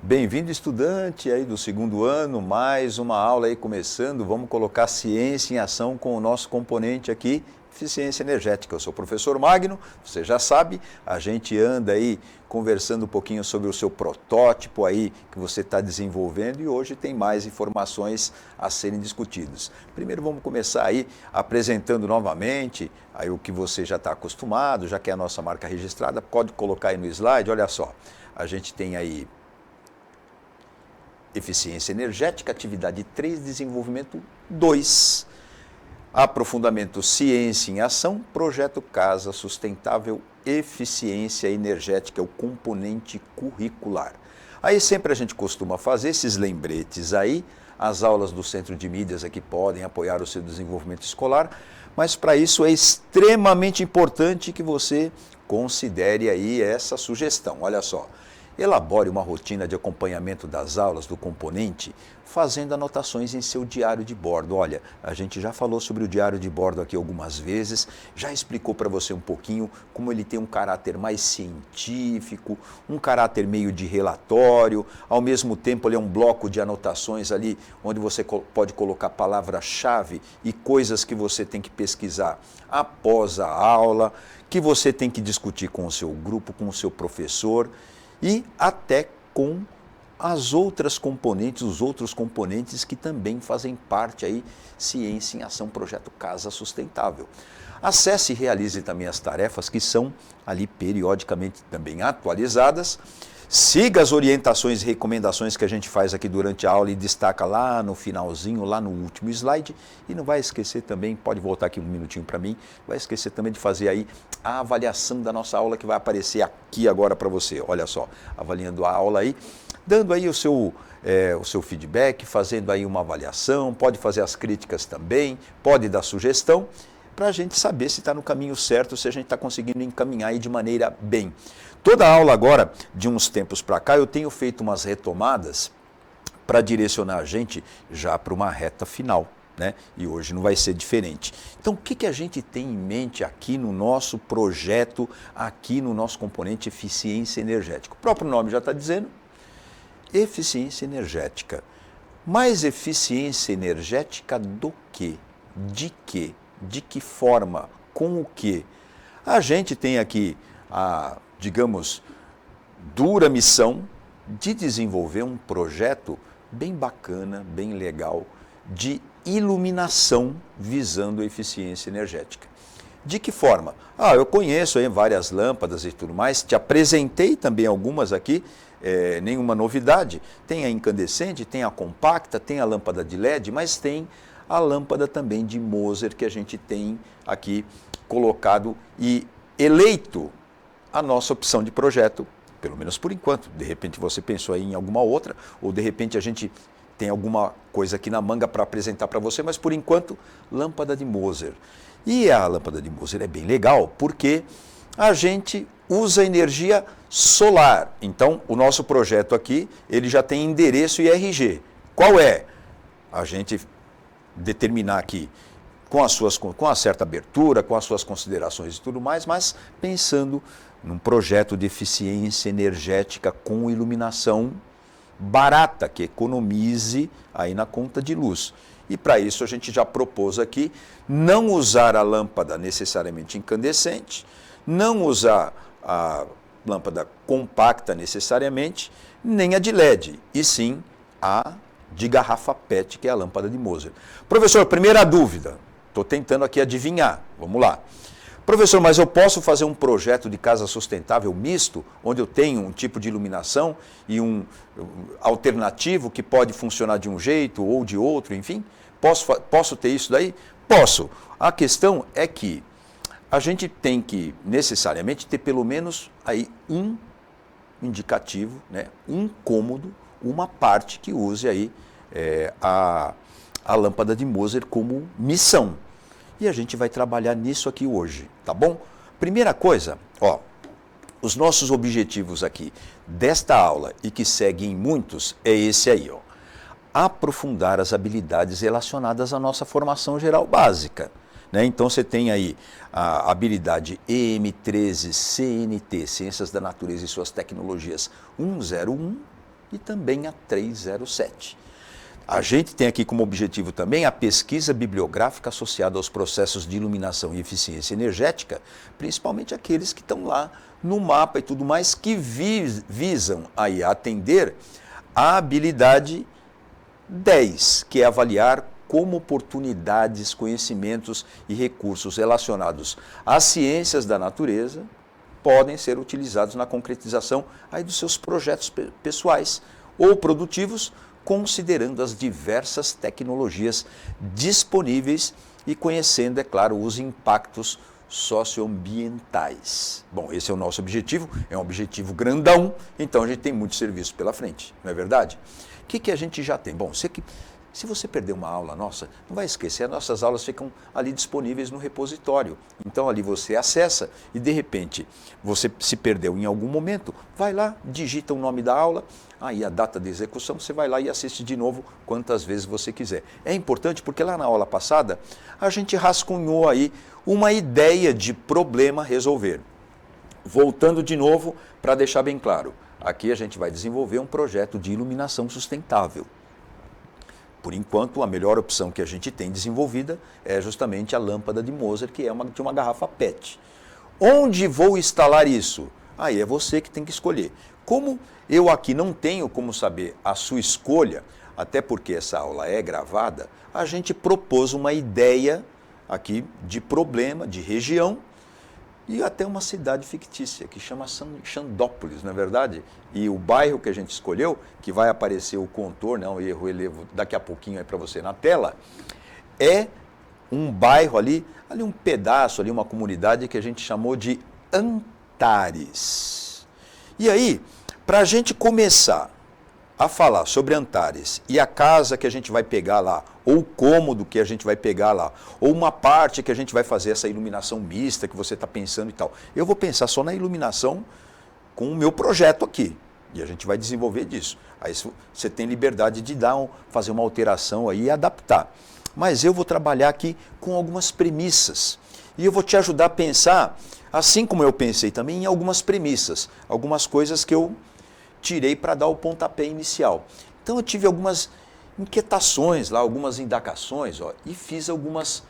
Bem-vindo, estudante aí do segundo ano, mais uma aula aí começando. Vamos colocar ciência em ação com o nosso componente aqui, eficiência energética. Eu sou o professor Magno, você já sabe, a gente anda aí conversando um pouquinho sobre o seu protótipo aí que você está desenvolvendo e hoje tem mais informações a serem discutidas. Primeiro vamos começar aí apresentando novamente aí o que você já está acostumado, já que é a nossa marca registrada, pode colocar aí no slide, olha só, a gente tem aí eficiência energética, atividade 3, desenvolvimento 2. Aprofundamento ciência em ação, projeto Casa Sustentável, eficiência energética, é o componente curricular. Aí sempre a gente costuma fazer esses lembretes aí, as aulas do Centro de Mídias aqui podem apoiar o seu desenvolvimento escolar, mas para isso é extremamente importante que você considere aí essa sugestão. Olha só. Elabore uma rotina de acompanhamento das aulas do componente, fazendo anotações em seu diário de bordo. Olha, a gente já falou sobre o diário de bordo aqui algumas vezes, já explicou para você um pouquinho como ele tem um caráter mais científico, um caráter meio de relatório, ao mesmo tempo ele é um bloco de anotações ali, onde você pode colocar palavra-chave e coisas que você tem que pesquisar após a aula, que você tem que discutir com o seu grupo, com o seu professor, e até com as outras componentes, os outros componentes que também fazem parte aí, Ciência em Ação, Projeto Casa Sustentável. Acesse e realize também as tarefas que são ali periodicamente também atualizadas. Siga as orientações e recomendações que a gente faz aqui durante a aula e destaca lá no finalzinho, lá no último slide. E não vai esquecer também, pode voltar aqui um minutinho para mim, vai esquecer também de fazer aí a avaliação da nossa aula que vai aparecer aqui agora para você. Olha só, avaliando a aula aí, dando aí o seu feedback, fazendo aí uma avaliação, pode fazer as críticas também, pode dar sugestão, para a gente saber se está no caminho certo, se a gente está conseguindo encaminhar aí de maneira bem. Toda a aula agora, de uns tempos para cá, eu tenho feito umas retomadas para direcionar a gente já para uma reta final, né? E hoje não vai ser diferente. Então, o que a gente tem em mente aqui no nosso projeto, aqui no nosso componente eficiência energética? O próprio nome já está dizendo, eficiência energética. Mas eficiência energética do quê? De quê? De que forma? Com o quê? A gente tem aqui a, digamos, dura missão de desenvolver um projeto bem bacana, bem legal, de iluminação visando a eficiência energética. De que forma? Eu conheço aí várias lâmpadas e tudo mais, te apresentei também algumas aqui, nenhuma novidade. Tem a incandescente, tem a compacta, tem a lâmpada de LED, mas tem a lâmpada também de Moser que a gente tem aqui colocado e eleito a nossa opção de projeto, pelo menos por enquanto. De repente você pensou aí em alguma outra, ou de repente a gente tem alguma coisa aqui na manga para apresentar para você, mas por enquanto, lâmpada de Moser. E a lâmpada de Moser é bem legal, porque a gente usa energia solar. Então, o nosso projeto aqui, ele já tem endereço e RG. Qual é? A gente determinar aqui com a certa abertura, com as suas considerações e tudo mais, mas pensando num projeto de eficiência energética com iluminação barata, que economize aí na conta de luz. E para isso a gente já propôs aqui não usar a lâmpada necessariamente incandescente, não usar a lâmpada compacta necessariamente, nem a de LED, e sim a de garrafa PET, que é a lâmpada de Moser. Professor, primeira dúvida, estou tentando aqui adivinhar, vamos lá. Professor, mas eu posso fazer um projeto de casa sustentável misto, onde eu tenho um tipo de iluminação e um alternativo que pode funcionar de um jeito ou de outro, enfim? Posso ter isso daí? Posso. A questão é que a gente tem que necessariamente ter pelo menos aí um indicativo, né, um cômodo, uma parte que use aí a lâmpada de Moser como missão. E a gente vai trabalhar nisso aqui hoje, tá bom? Primeira coisa, os nossos objetivos aqui desta aula e que seguem muitos é esse aí, aprofundar as habilidades relacionadas à nossa formação geral básica. Né? Então você tem aí a habilidade EM13 CNT, Ciências da Natureza e Suas Tecnologias 101, e também a 307. A gente tem aqui como objetivo também a pesquisa bibliográfica associada aos processos de iluminação e eficiência energética, principalmente aqueles que estão lá no mapa e tudo mais, que visam aí atender a habilidade 10, que é avaliar como oportunidades, conhecimentos e recursos relacionados às ciências da natureza podem ser utilizados na concretização aí dos seus projetos pessoais ou produtivos, considerando as diversas tecnologias disponíveis e conhecendo, é claro, os impactos socioambientais. Bom, esse é o nosso objetivo, é um objetivo grandão, então a gente tem muito serviço pela frente, não é verdade? O que a gente já tem? Bom, se você perder uma aula nossa, não vai esquecer, as nossas aulas ficam ali disponíveis no repositório. Então ali você acessa e de repente você se perdeu em algum momento, vai lá, digita o nome da aula, aí a data de execução, você vai lá e assiste de novo quantas vezes você quiser. É importante porque lá na aula passada a gente rascunhou aí uma ideia de problema a resolver. Voltando de novo para deixar bem claro, aqui a gente vai desenvolver um projeto de iluminação sustentável. Por enquanto, a melhor opção que a gente tem desenvolvida é justamente a lâmpada de Mozart, que é de uma garrafa PET. Onde vou instalar isso? Aí é você que tem que escolher. Como eu aqui não tenho como saber a sua escolha, até porque essa aula é gravada, a gente propôs uma ideia aqui de problema, de região, e até uma cidade fictícia, que chama Xandópolis, não é verdade? E o bairro que a gente escolheu, que vai aparecer o contorno, o relevo daqui a pouquinho aí para você na tela, é um bairro ali um pedaço, ali uma comunidade que a gente chamou de Antares. E aí, para a gente começar a falar sobre Antares e a casa que a gente vai pegar lá, ou o cômodo que a gente vai pegar lá, ou uma parte que a gente vai fazer essa iluminação mista que você está pensando e tal. Eu vou pensar só na iluminação com o meu projeto aqui, e a gente vai desenvolver disso. Aí você tem liberdade de fazer uma alteração aí e adaptar. Mas eu vou trabalhar aqui com algumas premissas, e eu vou te ajudar a pensar, assim como eu pensei também, em algumas premissas, algumas coisas que eu tirei para dar o pontapé inicial. Então eu tive algumas inquietações lá, algumas indagações, e fiz algumas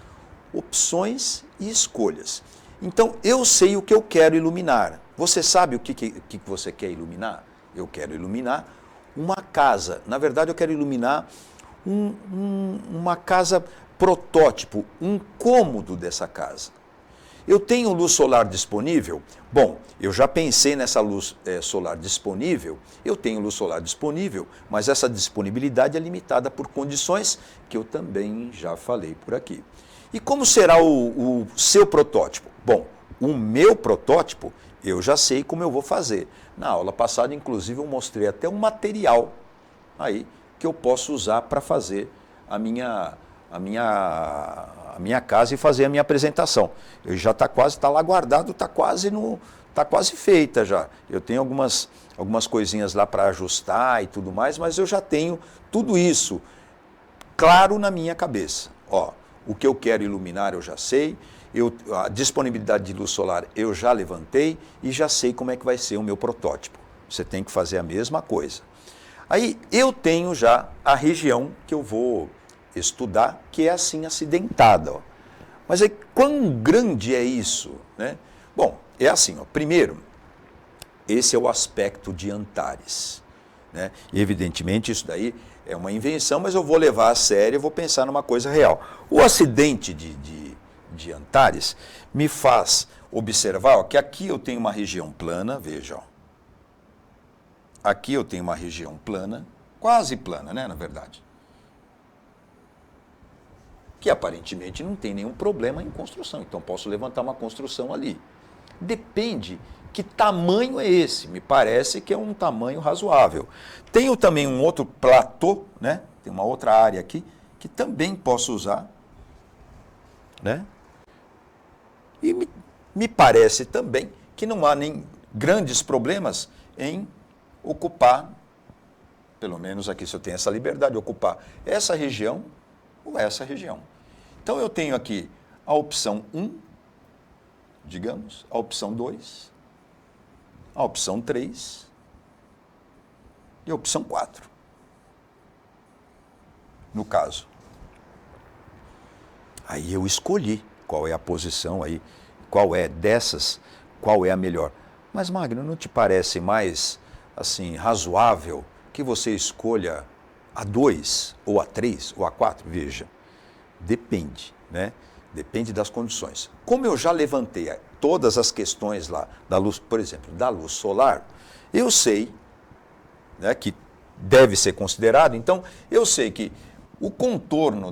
opções e escolhas. Então eu sei o que eu quero iluminar. Você sabe o que você quer iluminar? Eu quero iluminar uma casa. Na verdade eu quero iluminar uma casa protótipo, um cômodo dessa casa. Eu tenho luz solar disponível? Bom, eu já pensei nessa luz solar disponível, eu tenho luz solar disponível, mas essa disponibilidade é limitada por condições que eu também já falei por aqui. E como será o seu protótipo? Bom, o meu protótipo eu já sei como eu vou fazer. Na aula passada, inclusive, eu mostrei até um material aí que eu posso usar para fazer a minha casa e fazer a minha apresentação. Eu já está lá guardado, está quase feita já. Eu tenho algumas coisinhas lá para ajustar e tudo mais, mas eu já tenho tudo isso claro na minha cabeça. O que eu quero iluminar eu já sei, a disponibilidade de luz solar eu já levantei e já sei como é que vai ser o meu protótipo. Você tem que fazer a mesma coisa. Aí eu tenho já a região que eu vou estudar, que é assim acidentada. Mas aí, quão grande é isso, né? Bom, é assim, primeiro, esse é o aspecto de Antares, né? E evidentemente isso daí é uma invenção, mas eu vou levar a sério, eu vou pensar numa coisa real. O acidente de Antares me faz observar que aqui eu tenho uma região plana, veja, aqui eu tenho uma região plana, quase plana, né, na verdade, que aparentemente não tem nenhum problema em construção. Então, posso levantar uma construção ali. Depende que tamanho é esse. Me parece que é um tamanho razoável. Tenho também um outro platô, né? Tem uma outra área aqui, que também posso usar, né? E me parece também que não há nem grandes problemas em ocupar, pelo menos aqui se eu tenho essa liberdade, ocupar essa região ou essa região. Então eu tenho aqui a opção 1, digamos, a opção 2, a opção 3 e e a opção 4. No caso. Aí eu escolhi qual é a posição aí, qual é dessas, qual é a melhor. Mas, Magno, não te parece mais assim razoável que você escolha a 2, ou a 3, ou a 4? Veja, depende, né? Depende das condições. Como eu já levantei todas as questões lá da luz, por exemplo, da luz solar, eu sei, né, que deve ser considerado. Então, eu sei que o contorno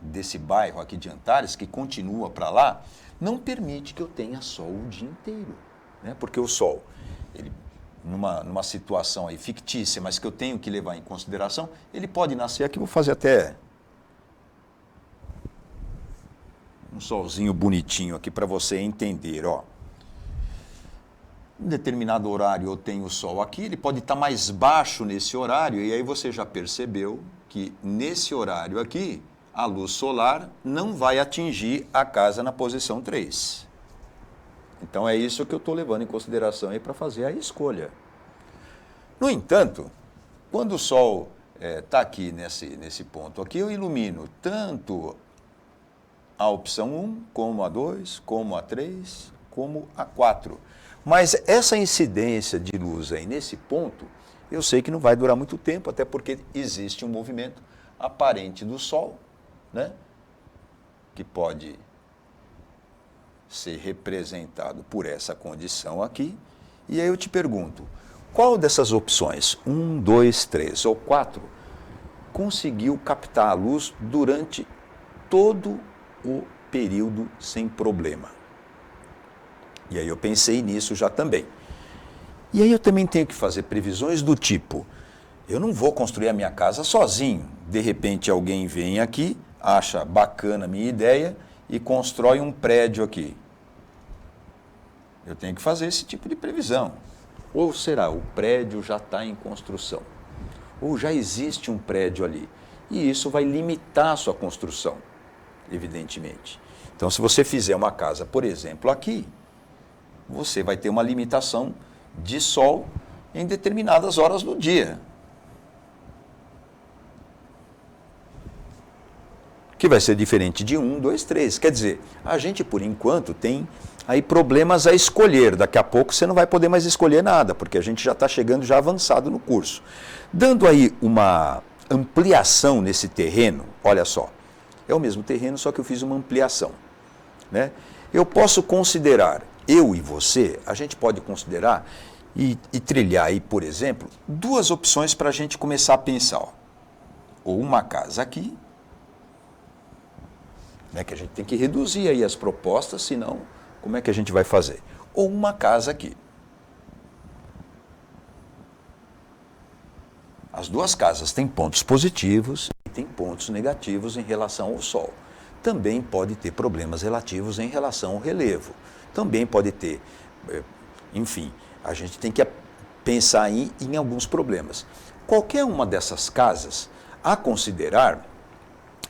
desse bairro aqui de Antares, que continua para lá, não permite que eu tenha sol o dia inteiro, né? Porque o sol, ele, numa situação aí fictícia, mas que eu tenho que levar em consideração, ele pode nascer aqui, vou fazer até um solzinho bonitinho aqui para você entender, ó. Em determinado horário eu tenho o sol aqui, ele pode estar mais baixo nesse horário, e aí você já percebeu que nesse horário aqui, a luz solar não vai atingir a casa na posição 3. Então é isso que eu estou levando em consideração aí para fazer a escolha. No entanto, quando o sol está aqui nesse ponto aqui, eu ilumino tanto a opção 1, como a 2, como a 3, como a 4. Mas essa incidência de luz aí nesse ponto, eu sei que não vai durar muito tempo, até porque existe um movimento aparente do Sol, né? Que pode ser representado por essa condição aqui. E aí eu te pergunto, qual dessas opções, 1, 2, 3 ou 4, conseguiu captar a luz durante todo o período sem problema? E aí eu pensei nisso já também. E aí eu também tenho que fazer previsões do tipo, eu não vou construir a minha casa sozinho. De repente alguém vem aqui, acha bacana a minha ideia e constrói um prédio aqui. Eu tenho que fazer esse tipo de previsão. Ou será, o prédio já está em construção? Ou já existe um prédio ali? E isso vai limitar a sua construção, evidentemente. Então, se você fizer uma casa, por exemplo, aqui, você vai ter uma limitação de sol em determinadas horas do dia. Que vai ser diferente de 1, 2, 3. Quer dizer, a gente, por enquanto, tem aí problemas a escolher. Daqui a pouco você não vai poder mais escolher nada, porque a gente já está chegando já avançado no curso. Dando aí uma ampliação nesse terreno, olha só, é o mesmo terreno, só que eu fiz uma ampliação, né? Eu posso considerar, eu e você, a gente pode considerar e trilhar aí, por exemplo, duas opções para a gente começar a pensar. Ó. Ou uma casa aqui, né, que a gente tem que reduzir aí as propostas, senão como é que a gente vai fazer? Ou uma casa aqui. As duas casas têm pontos positivos e têm pontos negativos em relação ao Sol. Também pode ter problemas relativos em relação ao relevo. Também pode ter, enfim, a gente tem que pensar em alguns problemas. Qualquer uma dessas casas, a considerar,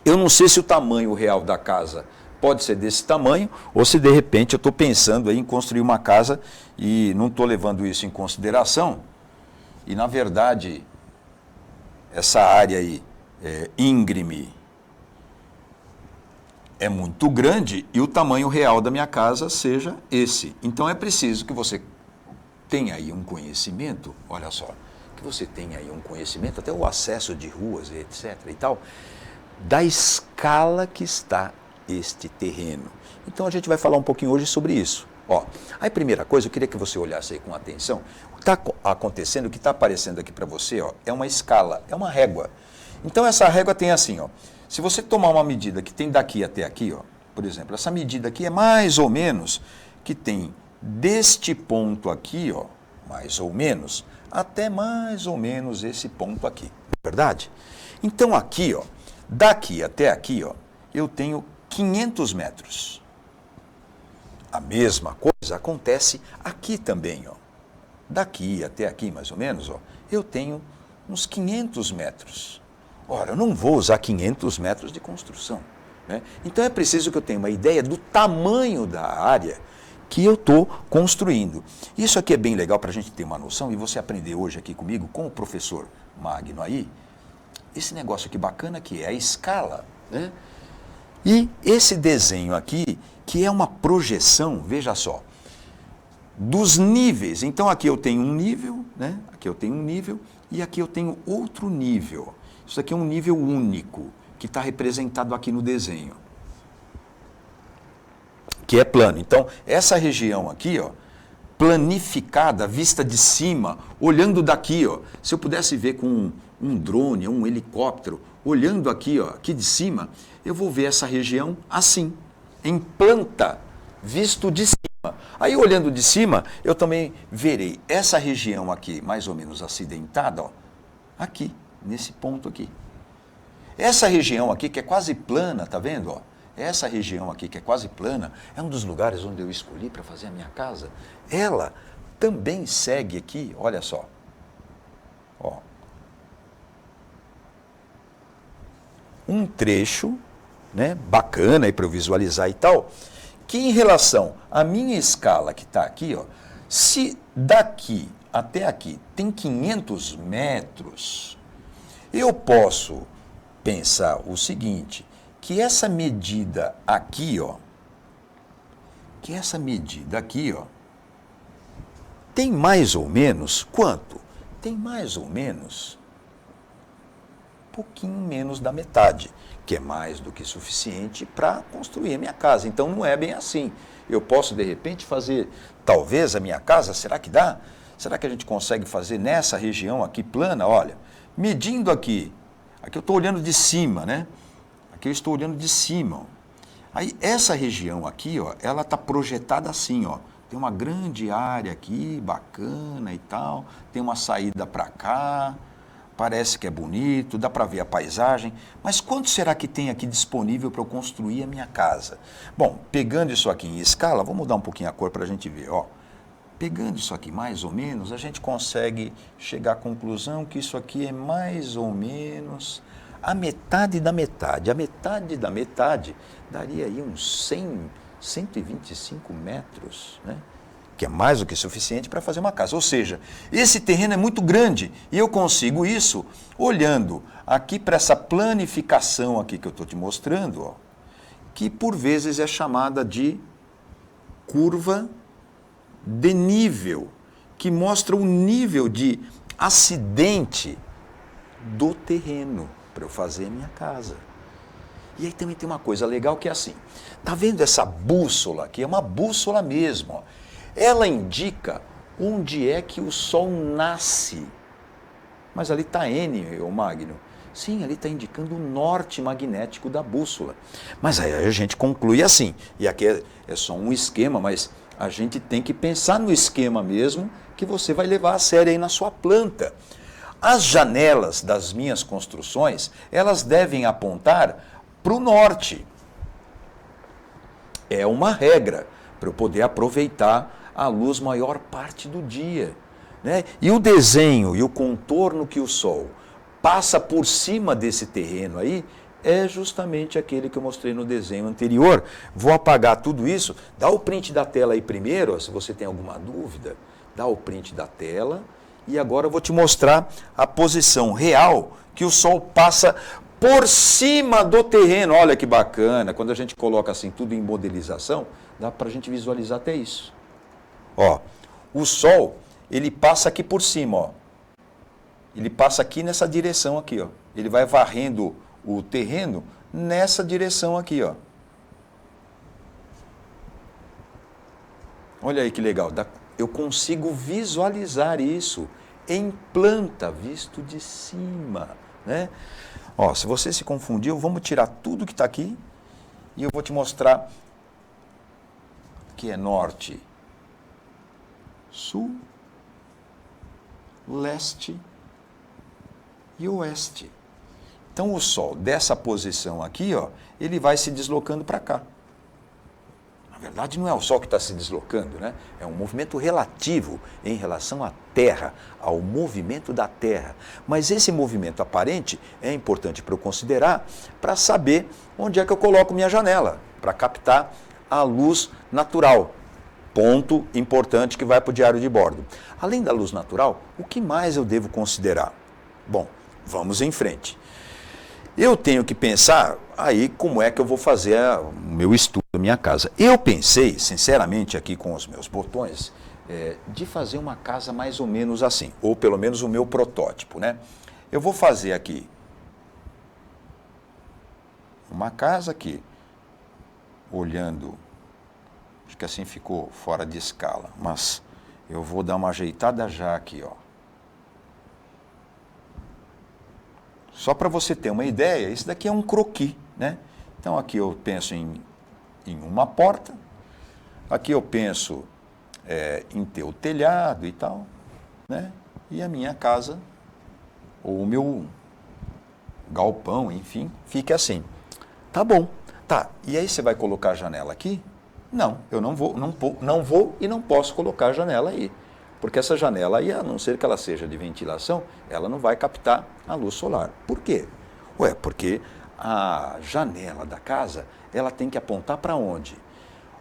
eu não sei se o tamanho real da casa pode ser desse tamanho, ou se de repente eu estou pensando aí em construir uma casa e não estou levando isso em consideração, e na verdade essa área aí íngreme é muito grande e o tamanho real da minha casa seja esse. Então é preciso que você tenha aí um conhecimento, olha só, que você tenha aí um conhecimento, até o acesso de ruas, etc. e tal, da escala que está este terreno. Então a gente vai falar um pouquinho hoje sobre isso. Ó, a primeira coisa, eu queria que você olhasse aí com atenção. O que está acontecendo, o que está aparecendo aqui para você, ó, é uma escala, é uma régua. Então essa régua tem assim, ó, se você tomar uma medida que tem daqui até aqui, ó, por exemplo, essa medida aqui é mais ou menos que tem deste ponto aqui, ó, mais ou menos, até mais ou menos esse ponto aqui, verdade? Então aqui, ó, daqui até aqui, ó, eu tenho 500 metros. A mesma coisa acontece aqui também, ó. Daqui até aqui, mais ou menos, ó, eu tenho uns 500 metros. Ora, eu não vou usar 500 metros de construção, né? Então é preciso que eu tenha uma ideia do tamanho da área que eu estou construindo. Isso aqui é bem legal para a gente ter uma noção, e você aprender hoje aqui comigo, com o professor Magno aí, esse negócio aqui bacana que é a escala, né? E esse desenho aqui, que é uma projeção, veja só, dos níveis. Então aqui eu tenho um nível, né? Aqui eu tenho um nível e aqui eu tenho outro nível. Isso aqui é um nível único, que está representado aqui no desenho, que é plano. Então, essa região aqui, ó, planificada, vista de cima, olhando daqui, ó, se eu pudesse ver com um drone, um helicóptero, olhando aqui, ó, aqui de cima, eu vou ver essa região assim, em planta, visto de cima. Aí, olhando de cima, eu também verei essa região aqui, mais ou menos acidentada, ó, aqui, nesse ponto aqui. Essa região aqui, que é quase plana, tá vendo, ó? Essa região aqui, que é quase plana, é um dos lugares onde eu escolhi para fazer a minha casa. Ela também segue aqui, olha só. Ó. Um trecho, né, bacana aí para eu visualizar e tal, que em relação à minha escala que está aqui, ó, se daqui até aqui tem 500 metros, eu posso pensar o seguinte, que essa medida aqui, ó, tem mais ou menos quanto? Tem mais ou menos um pouquinho menos da metade, que é mais do que suficiente para construir a minha casa. Então não é bem assim. Eu posso de repente fazer, talvez a minha casa, será que dá? Será que a gente consegue fazer nessa região aqui plana? Olha, medindo aqui eu estou olhando de cima, né? Aqui eu estou olhando de cima. Ó. Aí essa região aqui, ó, ela está projetada assim, ó. Tem uma grande área aqui, bacana e tal. Tem uma saída para cá. Parece que é bonito, dá para ver a paisagem. Mas quanto será que tem aqui disponível para eu construir a minha casa? Bom, pegando isso aqui em escala, vou mudar um pouquinho a cor para a gente ver, ó. Pegando isso aqui mais ou menos, a gente consegue chegar à conclusão que isso aqui é mais ou menos a metade da metade. A metade da metade daria aí uns 125 metros, né? Que é mais do que suficiente para fazer uma casa. Ou seja, esse terreno é muito grande e eu consigo isso olhando aqui para essa planificação aqui que eu estou te mostrando, ó, que por vezes é chamada de curva de nível, que mostra o nível de acidente do terreno para eu fazer a minha casa. E aí também tem uma coisa legal que é assim, tá vendo essa bússola aqui? É uma bússola mesmo, ó. Ela indica onde é que o Sol nasce. Mas ali está N, o Magno. Sim, ali está indicando o norte magnético da bússola. Mas aí a gente conclui assim, e aqui é só um esquema, mas a gente tem que pensar no esquema mesmo que você vai levar a sério aí na sua planta. As janelas das minhas construções, elas devem apontar para o norte. É uma regra para eu poder aproveitar a luz maior parte do dia, né? E o desenho e o contorno que o Sol passa por cima desse terreno aí, é justamente aquele que eu mostrei no desenho anterior. Vou apagar tudo isso. Dá o print da tela aí primeiro, ó, se você tem alguma dúvida. Dá o print da tela. E agora eu vou te mostrar a posição real que o Sol passa por cima do terreno. Olha que bacana. Quando a gente coloca assim tudo em modelização, dá para a gente visualizar até isso. Ó, o Sol, ele passa aqui por cima, ó. Ele passa aqui nessa direção aqui, ó. Ele vai varrendo o terreno nessa direção aqui, ó. Olha aí que legal, eu consigo visualizar isso em planta, visto de cima, né? Ó, se você se confundiu, vamos tirar tudo que está aqui e eu vou te mostrar que é norte, sul, leste e oeste. Então, o Sol, dessa posição aqui, ó, ele vai se deslocando para cá. Na verdade, não é o Sol que está se deslocando, né? É um movimento relativo em relação à Terra, ao movimento da Terra. Mas esse movimento aparente é importante para eu considerar para saber onde é que eu coloco minha janela, para captar a luz natural. ponto importante que vai para o diário de bordo. Além da luz natural, o que mais eu devo considerar? Bom, vamos em frente. Eu tenho que pensar aí como é que eu vou fazer o meu estudo da minha casa. Eu pensei, sinceramente, aqui com os meus botões, de fazer uma casa mais ou menos assim, ou pelo menos o meu protótipo, né? Eu vou fazer aqui uma casa aqui, olhando, acho que assim ficou fora de escala, mas eu vou dar uma ajeitada já aqui, ó. Só para você ter uma ideia, isso daqui é um croquis, né? Então aqui eu penso em uma porta, aqui eu penso em ter o telhado e tal, né? E a minha casa, ou o meu galpão, enfim, fica assim. Tá bom. Tá, e aí você vai colocar a janela aqui? Não, eu não vou e não posso colocar a janela aí. Porque essa janela aí, a não ser que ela seja de ventilação, ela não vai captar a luz solar. Por quê? Ué, porque a janela da casa, ela tem que apontar para onde?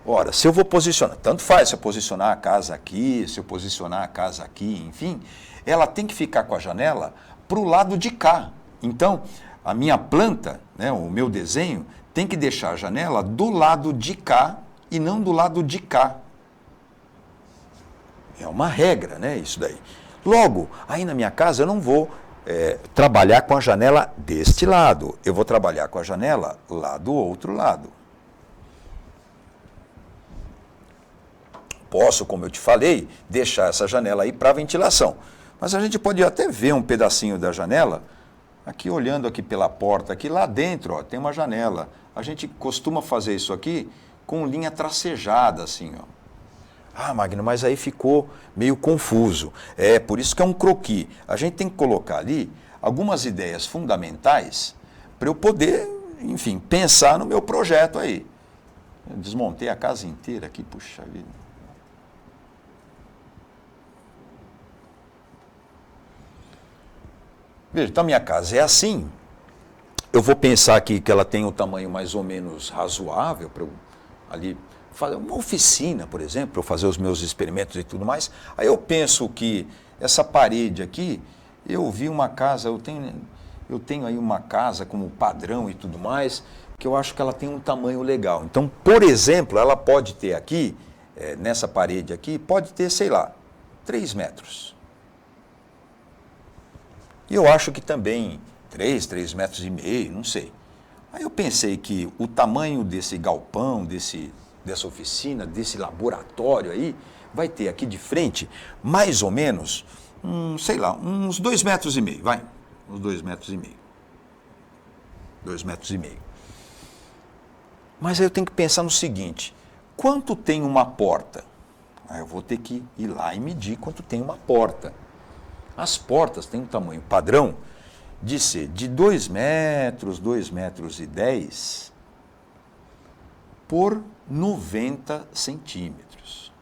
Ora, se eu vou posicionar, tanto faz se eu posicionar a casa aqui, se eu posicionar a casa aqui, enfim, ela tem que ficar com a janela para o lado de cá. Então, a minha planta, né, o meu desenho, tem que deixar a janela do lado de cá e não do lado de cá. É uma regra, né, isso daí. Logo, aí na minha casa eu não vou trabalhar com a janela deste lado. Eu vou trabalhar com a janela lá do outro lado. Posso, como eu te falei, deixar essa janela aí para ventilação. Mas a gente pode até ver um pedacinho da janela, aqui olhando aqui pela porta, aqui lá dentro, ó, tem uma janela. A gente costuma fazer isso aqui com linha tracejada, assim, ó. Ah, Magno, mas aí ficou meio confuso. É, por isso que é um croquis. A gente tem que colocar ali algumas ideias fundamentais para eu poder, enfim, pensar no meu projeto aí. Eu desmontei a casa inteira aqui, puxa vida. Veja, então a minha casa é assim. Eu vou pensar aqui que ela tem um tamanho mais ou menos razoável para eu ali fazer uma oficina, por exemplo, para eu fazer os meus experimentos e tudo mais. Aí eu penso que essa parede aqui, eu vi uma casa, eu tenho aí uma casa como padrão e tudo mais, que eu acho que ela tem um tamanho legal. Então, por exemplo, ela pode ter aqui, nessa parede aqui, pode ter, sei lá, 3 metros. E eu acho que também 3 metros e meio, não sei. Aí eu pensei que o tamanho desse galpão, dessa oficina, desse laboratório aí, vai ter aqui de frente, mais ou menos, sei lá, uns 2 metros e meio, vai. Uns 2 metros e meio. 2 metros e meio. Mas aí eu tenho que pensar no seguinte, quanto tem uma porta? Aí eu vou ter que ir lá e medir quanto tem uma porta. As portas têm um tamanho padrão de ser de 2 metros, 2 metros e 10 por 90 centímetros.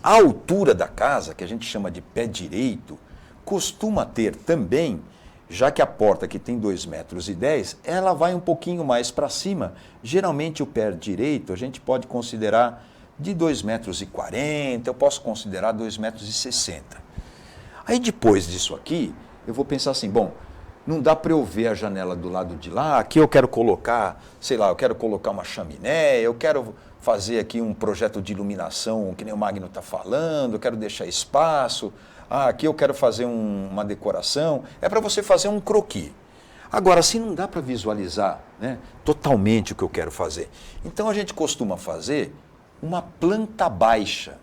A altura da casa, que a gente chama de pé direito, costuma ter também, já que a porta que tem 2 metros e 10, ela vai um pouquinho mais para cima. Geralmente o pé direito a gente pode considerar de 2 metros e 40, eu posso considerar 2 metros e 60. Aí depois disso aqui, eu vou pensar assim, bom, não dá para eu ver a janela do lado de lá, aqui eu quero colocar, sei lá, eu quero colocar uma chaminé, eu quero fazer aqui um projeto de iluminação, que nem o Magno está falando, eu quero deixar espaço, aqui eu quero fazer uma decoração, é para você fazer um croquis. Agora, assim não dá para visualizar, né, totalmente o que eu quero fazer. Então a gente costuma fazer uma planta baixa.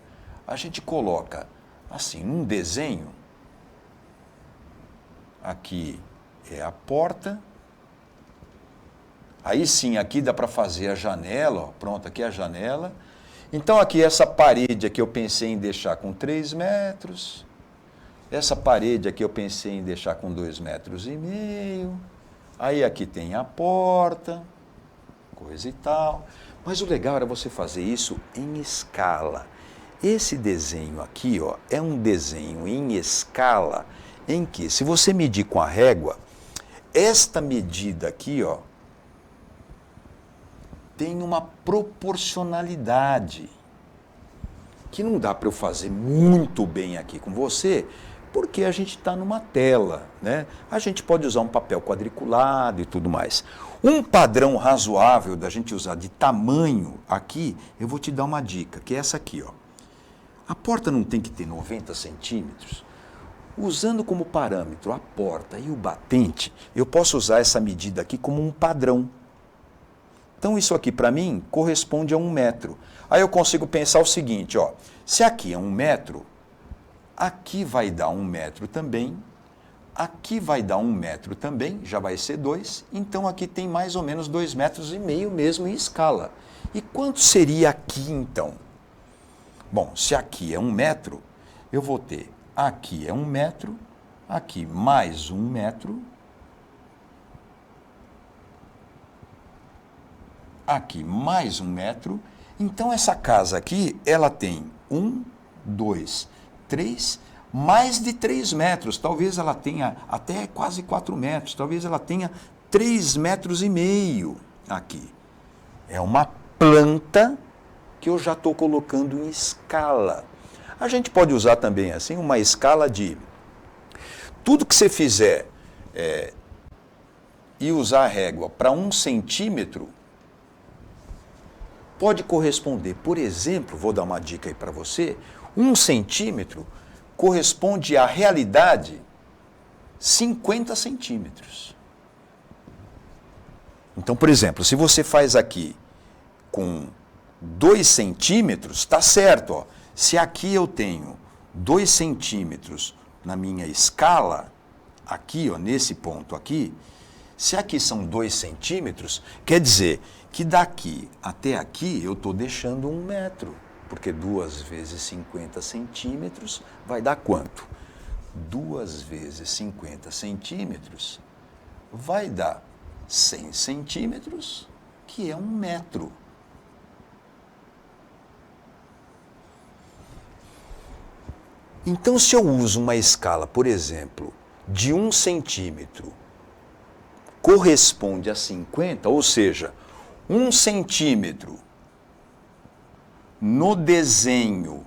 A gente coloca, assim, um desenho, aqui é a porta, aí sim, aqui dá para fazer a janela, ó, pronto, aqui é a janela. Então aqui essa parede aqui eu pensei em deixar com 3 metros, essa parede aqui eu pensei em deixar com 2 metros e meio, aí aqui tem a porta, coisa e tal. Mas o legal era você fazer isso em escala. Esse desenho aqui, ó, é um desenho em escala em que, se você medir com a régua, esta medida aqui, ó, tem uma proporcionalidade que não dá para eu fazer muito bem aqui com você, porque a gente está numa tela, né? A gente pode usar um papel quadriculado e tudo mais. Um padrão razoável da gente usar de tamanho aqui, eu vou te dar uma dica, que é essa aqui, ó. A porta não tem que ter 90 centímetros. Usando como parâmetro a porta e o batente, eu posso usar essa medida aqui como um padrão. Então isso aqui para mim corresponde a 1 metro. Aí eu consigo pensar o seguinte, ó, se aqui é 1 metro, aqui vai dar 1 metro também, aqui vai dar 1 metro também, já vai ser 2, então aqui tem mais ou menos 2,5 metros mesmo em escala. E quanto seria aqui então? Bom, se aqui é 1 metro, eu vou ter aqui é 1 metro, aqui mais 1 metro, aqui mais 1 metro. Então essa casa aqui, ela tem 1, 2, 3, mais de 3 metros. Talvez ela tenha até quase 4 metros, talvez ela tenha 3,5 metros aqui. É uma planta que eu já estou colocando em escala. A gente pode usar também assim uma escala de tudo que você fizer e usar a régua para 1 centímetro, pode corresponder, por exemplo, vou dar uma dica aí para você, 1 centímetro corresponde à realidade 50 centímetros. Então, por exemplo, se você faz aqui com 2 centímetros, está certo, ó. Se aqui eu tenho 2 centímetros na minha escala, aqui, ó, nesse ponto aqui, se aqui são 2 centímetros, quer dizer que daqui até aqui eu estou deixando 1 metro, porque 2 vezes 50 centímetros vai dar quanto? 2 vezes 50 centímetros vai dar 100 centímetros, que é 1 metro. Então, se eu uso uma escala, por exemplo, de 1 centímetro, corresponde a 50, ou seja, 1 centímetro no desenho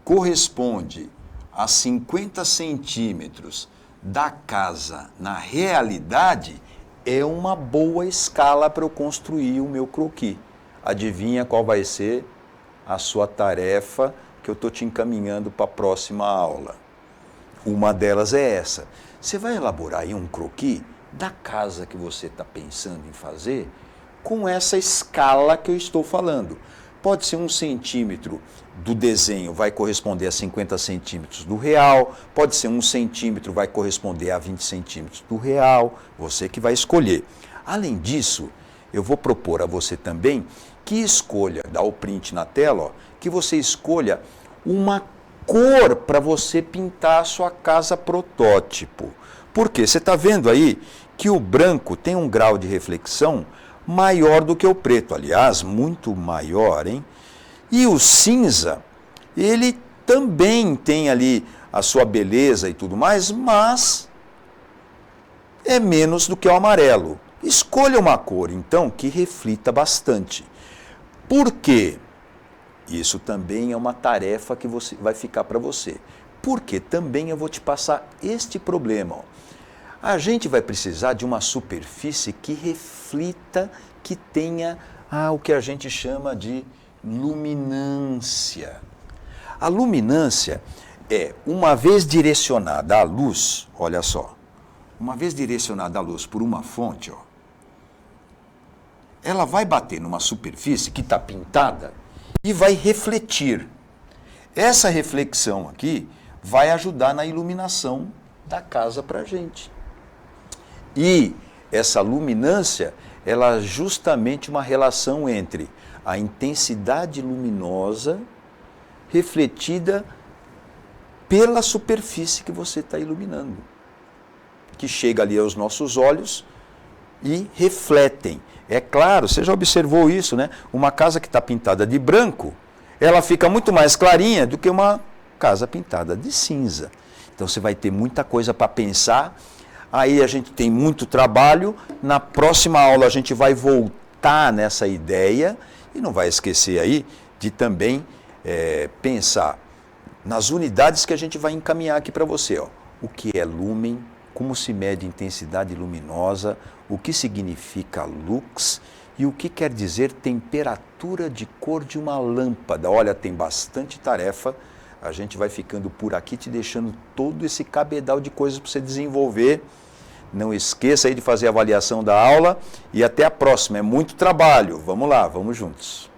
corresponde a 50 centímetros da casa na realidade, é uma boa escala para eu construir o meu croquis. Adivinha qual vai ser a sua tarefa que eu estou te encaminhando para a próxima aula? Uma delas é essa. Você vai elaborar aí um croquis da casa que você está pensando em fazer com essa escala que eu estou falando. Pode ser 1 centímetro do desenho, vai corresponder a 50 centímetros do real, pode ser 1 centímetro, vai corresponder a 20 centímetros do real, você que vai escolher. Além disso, eu vou propor a você também que escolha, dá o print na tela, ó, que você escolha uma cor para você pintar a sua casa protótipo. Por quê? Você está vendo aí que o branco tem um grau de reflexão maior do que o preto, aliás, muito maior, hein? E o cinza, ele também tem ali a sua beleza e tudo mais, mas é menos do que o amarelo. Escolha uma cor, então, que reflita bastante. Por quê? Isso também é uma tarefa que vai ficar para você. Porque também eu vou te passar este problema, ó. A gente vai precisar de uma superfície que reflita, que tenha o que a gente chama de luminância. A luminância é, uma vez direcionada à luz, olha só, uma vez direcionada à luz por uma fonte, ó, ela vai bater numa superfície que está pintada e vai refletir. Essa reflexão aqui vai ajudar na iluminação da casa para a gente. E essa luminância, ela é justamente uma relação entre a intensidade luminosa refletida pela superfície que você está iluminando, que chega ali aos nossos olhos e refletem. É claro, você já observou isso, né? Uma casa que está pintada de branco, ela fica muito mais clarinha do que uma casa pintada de cinza. Então você vai ter muita coisa para pensar. Aí a gente tem muito trabalho. Na próxima aula a gente vai voltar meditar nessa ideia e não vai esquecer aí de também pensar nas unidades que a gente vai encaminhar aqui para você. Ó. O que é lúmen, como se mede intensidade luminosa, o que significa lux e o que quer dizer temperatura de cor de uma lâmpada. Olha, tem bastante tarefa. A gente vai ficando por aqui te deixando todo esse cabedal de coisas para você desenvolver. Não esqueça aí de fazer a avaliação da aula e até a próxima. É muito trabalho. Vamos lá, vamos juntos.